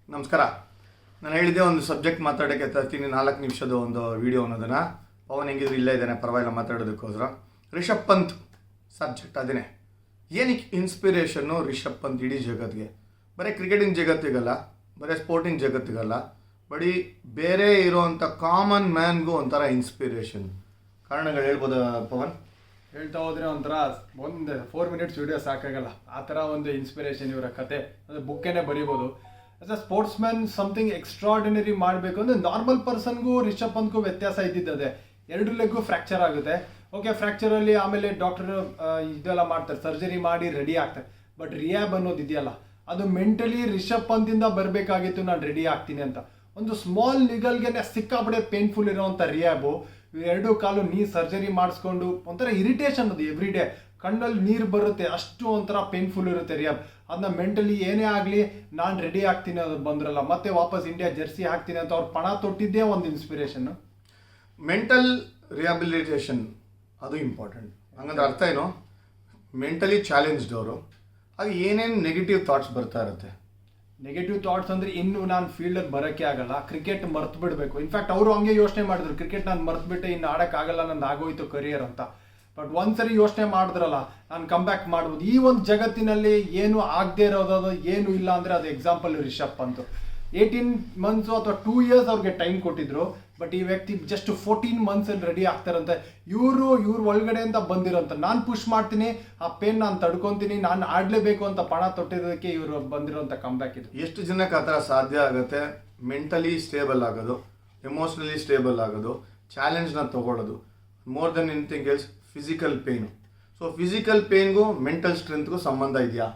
ನಮಸ್ಕಾರ. ನಾನು ಹೇಳಿದ್ದೆ ಒಂದು ಸಬ್ಜೆಕ್ಟ್ ಮಾತಾಡೋಕ್ಕೆ ತರ್ತೀನಿ 4 ನಿಮಿಷದ ಒಂದು ವಿಡಿಯೋ ಅನ್ನೋದನ್ನು. ಪವನ್ ಹೆಂಗಿದ್ರು ಇಲ್ಲೇ ಇದ್ದಾನೆ, ಪರವಾಗಿಲ್ಲ ಮಾತಾಡೋದಕ್ಕೋಸ್ಕರ. ರಿಷಬ್ ಪಂತ್ ಸಬ್ಜೆಕ್ಟ್ ಅದೇ. ಏನಕ್ಕೆ ಇನ್ಸ್ಪಿರೇಷನ್ನು ರಿಷಬ್ ಪಂತ್ ಇಡೀ ಜಗತ್ತಿಗೆ, ಬರೀ ಕ್ರಿಕೆಟಿಂಗ್ ಜಗತ್ತಿಗಲ್ಲ, ಬರೀ ಸ್ಪೋರ್ಟಿಂಗ್ ಜಗತ್ತಿಗಲ್ಲ, ಬರೀ ಬೇರೆ ಇರೋವಂಥ ಕಾಮನ್ ಮ್ಯಾನ್ಗೂ ಒಂಥರ ಇನ್ಸ್ಪಿರೇಷನ್. ಕಾರಣಗಳು ಹೇಳ್ಬೋದಾ ಪವನ್? ಹೇಳ್ತಾ ಹೋದರೆ ಒಂಥರ ಒಂದು 4 ಮಿನಿಟ್ಸ್ ವಿಡಿಯೋ ಸಾಕಾಗಲ್ಲ, ಆ ಥರ ಒಂದು ಇನ್ಸ್ಪಿರೇಷನ್ ಇವರ ಕತೆ. ಅಂದರೆ ಬುಕ್ಕೇನೆ ಬರೀಬೋದು. As a sportsman something extraordinary ಮಾಡಬೇಕು ಅಂದರೆ ನಾರ್ಮಲ್ ಪರ್ಸನ್ಗೂ ರಿಷಬ್ ಪಂತ್ಗೂ ವ್ಯತ್ಯಾಸ ಇದ್ದಿದ್ದದೆ. 2 ಲೆಗ್ಗೂ ಫ್ರ್ಯಾಕ್ಚರ್ ಆಗುತ್ತೆ. ಓಕೆ, ಫ್ರ್ಯಾಕ್ಚರಲ್ಲಿ ಆಮೇಲೆ ಡಾಕ್ಟರ್ ಇದೆಲ್ಲ ಮಾಡ್ತಾರೆ, ಸರ್ಜರಿ ಮಾಡಿ ರೆಡಿ ಆಗ್ತಾರೆ. ಬಟ್ ರಿಯಾಬ್ ಅನ್ನೋದು ಇದೆಯಲ್ಲ, ಅದು ಮೆಂಟಲಿ ರಿಷಬ್ ಪಂತಿಂದ ಬರಬೇಕಾಗಿತ್ತು, ನಾನು ರೆಡಿ ಆಗ್ತೀನಿ ಅಂತ. ಒಂದು ಸ್ಮಾಲ್ ನಿಗಲ್ಗೆ ಸಿಕ್ಕಾಪಡೆ ಪೇನ್ಫುಲ್ ಇರೋವಂಥ ರಿಯಾಬು, 2 ಕಾಲು ನೀ ಸರ್ಜರಿ ಮಾಡಿಸ್ಕೊಂಡು ಒಂಥರ ಇರಿಟೇಷನ್, ಅದು ಎವ್ರಿ ಡೇ ಕಣ್ಣಲ್ಲಿ ನೀರು ಬರುತ್ತೆ, ಅಷ್ಟು ಒಂಥರ ಪೇನ್ಫುಲ್ ಇರುತ್ತೆ ರಿಯಾಬ್. ಅದನ್ನ ಮೆಂಟಲಿ ಏನೇ ಆಗಲಿ ನಾನು ರೆಡಿ ಆಗ್ತೀನಿ ಅದು ಬಂದ್ರಲ್ಲ, ಮತ್ತೆ ವಾಪಸ್ ಇಂಡಿಯಾ ಜೆರ್ಸಿ ಹಾಕ್ತೀನಿ ಅಂತ ಅವ್ರು ಪಣ ತೊಟ್ಟಿದ್ದೇ ಒಂದು ಇನ್ಸ್ಪಿರೇಷನ್. ಮೆಂಟಲ್ ರಿಹಾಬಿಲಿಟೇಷನ್ ಅದು ಇಂಪಾರ್ಟೆಂಟ್. ಹಂಗಂದ್ರೆ ಅರ್ಥ ಏನು? ಮೆಂಟಲಿ ಚಾಲೆಂಜ್ಡ್ ಅವರು, ಅದು ಏನೇನು ನೆಗೆಟಿವ್ ಥಾಟ್ಸ್ ಬರ್ತಾ ಇರುತ್ತೆ. ನೆಗೆಟಿವ್ ಥಾಟ್ಸ್ ಅಂದರೆ ಇನ್ನು ನಾನು ಫೀಲ್ಡಲ್ಲಿ ಬರೋಕ್ಕೆ ಆಗಲ್ಲ, ಕ್ರಿಕೆಟ್ ಮರ್ತು ಬಿಡಬೇಕು. ಇನ್ಫ್ಯಾಕ್ಟ್ ಅವರು ಹಂಗೆ ಯೋಚನೆ ಮಾಡಿದ್ರು, ಕ್ರಿಕೆಟ್ ನಾನು ಮರ್ತು ಬಿಟ್ಟೆ, ಇನ್ನು ಆಡೋಕ್ಕಾಗಲ್ಲ, ನಂದು ಆಗೋಯ್ತು ಕರಿಯರ್ ಅಂತ. ಬಟ್ ಒಂದ್ಸರಿ ಯೋಚನೆ ಮಾಡಿದ್ರಲ್ಲ, ನಾನು ಕಮ್ ಬ್ಯಾಕ್ ಮಾಡ್ಬೋದು. ಈ ಒಂದು ಜಗತ್ತಿನಲ್ಲಿ ಏನು ಆಗದೆ ಇರೋದು ಏನು ಇಲ್ಲ ಅಂದರೆ ಅದು ಎಕ್ಸಾಂಪಲ್ ರಿಷಬ್ ಪಂತ್. 18 ಮಂತ್ಸು ಅಥವಾ 2 ಇಯರ್ಸ್ ಅವ್ರಿಗೆ ಟೈಮ್ ಕೊಟ್ಟಿದ್ರು. ಬಟ್ ಈ ವ್ಯಕ್ತಿ ಜಸ್ಟ್ 14 ಮಂತ್ಸಲ್ಲಿ ರೆಡಿ ಆಗ್ತಾರಂತೆ. ಇವ್ರ ಒಳಗಡೆಯಿಂದ ಬಂದಿರೋಂಥ, ನಾನು ಪುಷ್ ಮಾಡ್ತೀನಿ, ಆ ಪೇನ್ ನಾನು ತಡ್ಕೊತೀನಿ, ನಾನು ಆಡಲೇಬೇಕು ಅಂತ ಪಣ ತೊಟ್ಟಿರೋದಕ್ಕೆ ಇವರು ಬಂದಿರೋಂಥ ಕಮ್ ಬ್ಯಾಕ್ ಇದು. ಎಷ್ಟು ಜನಕ್ಕೆ ಆ ಥರ ಸಾಧ್ಯ ಆಗುತ್ತೆ? ಮೆಂಟಲಿ ಸ್ಟೇಬಲ್ ಆಗೋದು, ಎಮೋಷ್ನಲಿ ಸ್ಟೇಬಲ್ ಆಗೋದು, ಚಾಲೆಂಜ್ನ ತೊಗೊಳ್ಳೋದು, more than anything else physical pain. So physical ಪೇನ್ಗೂ ಮೆಂಟಲ್ ಸ್ಟ್ರೆಂತ್ಗೂ ಸಂಬಂಧ ಇದೆಯಾ?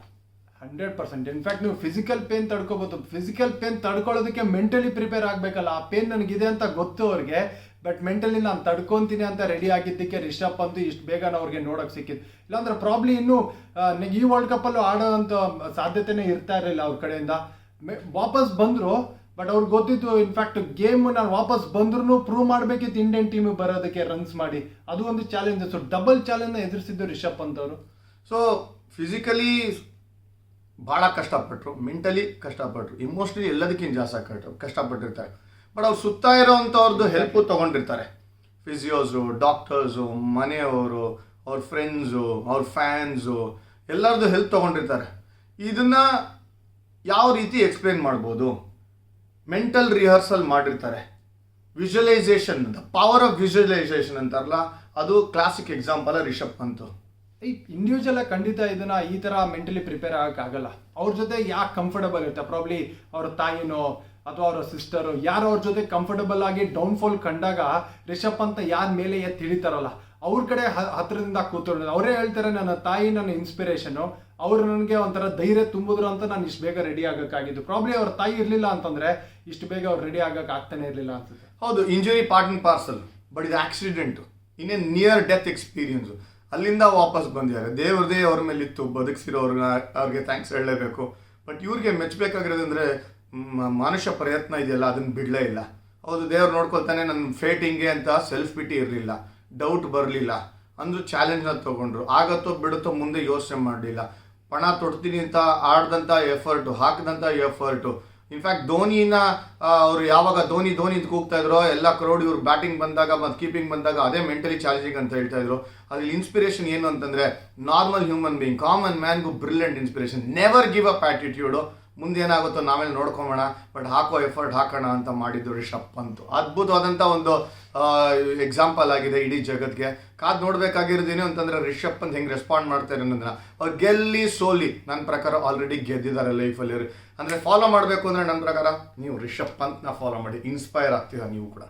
100%. ಇನ್ಫ್ಯಾಕ್ಟ್ ನೀವು ಫಿಸಿಕಲ್ ಪೇನ್ ತಡ್ಕೋಬೋದು. ಫಿಸಿಕಲ್ ಪೇನ್ ತಡ್ಕೊಳ್ಳೋದಕ್ಕೆ ಮೆಂಟಲಿ ಪ್ರಿಪೇರ್ ಆಗಬೇಕಲ್ಲ. ಆ ಪೇನ್ ನನಗಿದೆ ಅಂತ ಗೊತ್ತು ಅವ್ರಿಗೆ, ಬಟ್ ಮೆಂಟಲಿ ನಾನು ತಡ್ಕೊತೀನಿ ಅಂತ ರೆಡಿ ಆಗಿದ್ದಕ್ಕೆ ರಿಷಬ್ ಪಂತ್ ಇಷ್ಟು ಬೇಗ ಅವ್ರಿಗೆ ನೋಡೋಕೆ ಸಿಕ್ಕಿದ್ದು. ಇಲ್ಲಾಂದ್ರೆ ಪ್ರಾಬ್ಲಿ ಇನ್ನೂ ಈ ವರ್ಲ್ಡ್ ಕಪ್ಪಲ್ಲೂ ಆಡೋವಂಥ ಸಾಧ್ಯತೆನೇ ಇರ್ತಾ ಇರಲಿಲ್ಲ ಅವ್ರ ಕಡೆಯಿಂದ. ವಾಪಸ್ ಬಂದರು, ಬಟ್ ಅವ್ರಿಗೆ ಗೊತ್ತಿತ್ತು ಇನ್ಫ್ಯಾಕ್ಟ್ ಗೇಮ್ ನಾನು ವಾಪಸ್ ಬಂದ್ರೂ ಪ್ರೂವ್ ಮಾಡಬೇಕಿತ್ತು ಇಂಡಿಯನ್ ಟೀಮಿಗೆ ಬರೋದಕ್ಕೆ ರನ್ಸ್ ಮಾಡಿ. ಅದು ಒಂದು ಚಾಲೆಂಜ್. ಸೊ ಡಬಲ್ ಚಾಲೆಂಜ್ನ ಎದುರಿಸಿದ್ದು ರಿಷಬ್ ಪಂತ್ ಅವರು. ಸೊ ಫಿಸಿಕಲಿ ಭಾಳ ಕಷ್ಟಪಟ್ಟರು, ಮೆಂಟಲಿ ಕಷ್ಟಪಟ್ಟರು, ಇಮೋಷ್ನಲಿ ಎಲ್ಲದಕ್ಕಿಂತ ಜಾಸ್ತಿ ಕಷ್ಟಪಟ್ಟಿರ್ತಾರೆ. ಬಟ್ ಅವ್ರು ಸುತ್ತ ಇರೋವಂಥವ್ರದ್ದು ಹೆಲ್ಪು ತೊಗೊಂಡಿರ್ತಾರೆ. ಫಿಸಿಯೋಸು, ಡಾಕ್ಟರ್ಸು, ಮನೆಯವರು, ಅವ್ರ ಫ್ರೆಂಡ್ಸು, ಅವ್ರ ಫ್ಯಾನ್ಸು, ಎಲ್ಲರದ್ದು ಹೆಲ್ಪ್ ತೊಗೊಂಡಿರ್ತಾರೆ. ಇದನ್ನು ಯಾವ ರೀತಿ ಎಕ್ಸ್ಪ್ಲೇನ್ ಮಾಡ್ಬೋದು? ಮೆಂಟಲ್ ರಿಹರ್ಸಲ್ ಮಾಡಿರ್ತಾರೆ. Visualisation, the power of visualisation ಅಂತಾರಲ್ಲ, ಅದು classic example Rishabh Pant. Individual ಖಂಡಿತ ಇದನ್ನ ಈ ತರ ಮೆಂಟಲಿ ಪ್ರಿಪೇರ್ ಆಗಕ್ಕಾಗಲ್ಲ. ಅವ್ರ ಜೊತೆ ಯಾಕೆ ಕಂಫರ್ಟಬಲ್ ಇರುತ್ತೆ, ಪ್ರಾಬ್ಲಿ ಅವ್ರ ತಾಯಿನೋ ಅಥವಾ ಅವರ ಸಿಸ್ಟರು ಯಾರು ಅವ್ರ ಜೊತೆ ಕಂಫರ್ಟಬಲ್ ಆಗಿ ಡೌನ್ಫಾಲ್ ಕಂಡಾಗ ರಿಷಬ್ ಪಂತ್ ಯಾರ ಮೇಲೆ ತಿಳಿತಾರಲ್ಲ, ಅವ್ರ ಕಡೆ ಹತ್ರದಿಂದ ಕೂತ್ಕೊಂಡು ಅವರೇ ಹೇಳ್ತಾರೆ, ನನ್ನ ತಾಯಿ ನನ್ನ ಇನ್ಸ್ಪಿರೇಷನು, ಅವರು ನನಗೆ ಒಂಥರ ಧೈರ್ಯ ತುಂಬಿದ್ರು ಅಂತ ನಾನು ಇಷ್ಟು ಬೇಗ ರೆಡಿ ಆಗೋಕ್ಕಾಗಿದ್ದು. ಪ್ರಾಬ್ಲಿ ಅವ್ರ ತಾಯಿ ಇರಲಿಲ್ಲ ಅಂತಂದ್ರೆ ಇಷ್ಟು ಬೇಗ ಅವ್ರು ರೆಡಿ ಆಗಕ್ಕೆ ಆಗ್ತಾನೆ ಇರಲಿಲ್ಲ ಅನ್ಸುತ್ತೆ. ಹೌದು, injury part and parcel. But ಇದು ಆಕ್ಸಿಡೆಂಟು, ಇನ್ನೇ ನಿಯರ್ ಡೆತ್ ಎಕ್ಸ್ಪೀರಿಯನ್ಸು. ಅಲ್ಲಿಂದ ವಾಪಸ್ ಬಂದಿದ್ದಾರೆ. ದೇವ್ರದೇ ಅವ್ರ ಮೇಲೆ ಇತ್ತು, ಬದುಕಿಸಿರೋರ್ನ ಅವ್ರಿಗೆ ಥ್ಯಾಂಕ್ಸ್ ಹೇಳಲೇಬೇಕು. ಬಟ್ ಇವ್ರಿಗೆ ಮೆಚ್ಚಬೇಕಾಗಿರೋದಂದರೆ ಮನುಷ್ಯ ಪ್ರಯತ್ನ ಇದೆಯಲ್ಲ, ಅದನ್ನು ಬಿಡಲೇ ಇಲ್ಲ. ಹೌದು, ದೇವ್ರು ನೋಡ್ಕೊಳ್ತಾನೆ, ನನ್ನ ಫೇಟ್ ಹಿಂಗೆ ಅಂತ ಸೆಲ್ಫ್ ಪಿಟಿ ಇರಲಿಲ್ಲ, ಡೌಟ್ ಬರಲಿಲ್ಲ, ಅಂದರೂ ಚಾಲೆಂಜ್ನ ತೊಗೊಂಡ್ರು. ಆಗತ್ತೋ ಬಿಡುತ್ತೋ ಮುಂದೆ ಯೋಚನೆ ಮಾಡಲಿಲ್ಲ. ಪಣ ತೊಡ್ತೀನಿ ಅಂತ ಆಡ್ದಂಥ ಎಫರ್ಟು, ಹಾಕಿದಂಥ ಎಫರ್ಟು. ಇನ್ಫ್ಯಾಕ್ಟ್ ಧೋನಿನ ಅವರು ಯಾವಾಗ ಧೋನಿ ಅಂತ ಕೂಗ್ತಾ ಇದ್ರು, ಎಲ್ಲ ಕ್ರೌಡ್ ಇವ್ರು ಬ್ಯಾಟಿಂಗ್ ಬಂದಾಗ ಮತ್ತು ಕೀಪಿಂಗ್ ಬಂದಾಗ ಅದೇ ಮೆಂಟಲಿ ಚಾಲೆಂಜಿಂಗ್ ಅಂತ ಹೇಳ್ತಾ ಇದ್ರು. ಅದ್ರಲ್ಲಿ ಇನ್ಸ್ಪಿರೇಷನ್ ಏನು ಅಂತಂದರೆ ನಾರ್ಮಲ್ ಹ್ಯೂಮನ್ ಬೀಯಿಂಗ್, ಕಾಮನ್ ಮ್ಯಾನ್ಗೂ brilliant inspiration. Never give up attitude. ಮುಂದೇನಾಗುತ್ತೋ ನಾವೇಲೆ ನೋಡ್ಕೊಂಬೋಣ, ಬಟ್ ಹಾಕೋ ಎಫರ್ಟ್ ಹಾಕೋಣ ಅಂತ ಮಾಡಿದ್ದು ರಿಷಬ್ ಪಂತ್. ಅದ್ಭುತವಾದಂಥ ಒಂದು ಎಕ್ಸಾಂಪಲ್ ಆಗಿದೆ ಇಡೀ ಜಗತ್ತಿಗೆ. ಕಾದು ನೋಡಬೇಕಾಗಿರೋದೇನು ಅಂತಂದರೆ ರಿಷಬ್ ಪಂತ್ ಹೆಂಗೆ ರೆಸ್ಪಾಂಡ್ ಮಾಡ್ತಾರೆ ಅನ್ನೋದನ್ನ. ಅವ್ರು ಗೆಲ್ಲಿ ಸೋಲಿ ನನ್ನ ಪ್ರಕಾರ ಆಲ್ರೆಡಿ ಗೆದ್ದಿದ್ದಾರೆ ಲೈಫಲ್ಲಿ. ಅಂದರೆ ಫಾಲೋ ಮಾಡಬೇಕು ಅಂದರೆ ನನ್ನ ಪ್ರಕಾರ ನೀವು ರಿಷಬ್ ಪಂತ್ನ ಫಾಲೋ ಮಾಡಿ, ಇನ್ಸ್ಪೈರ್ ಆಗ್ತೀರಾ ನೀವು ಕೂಡ.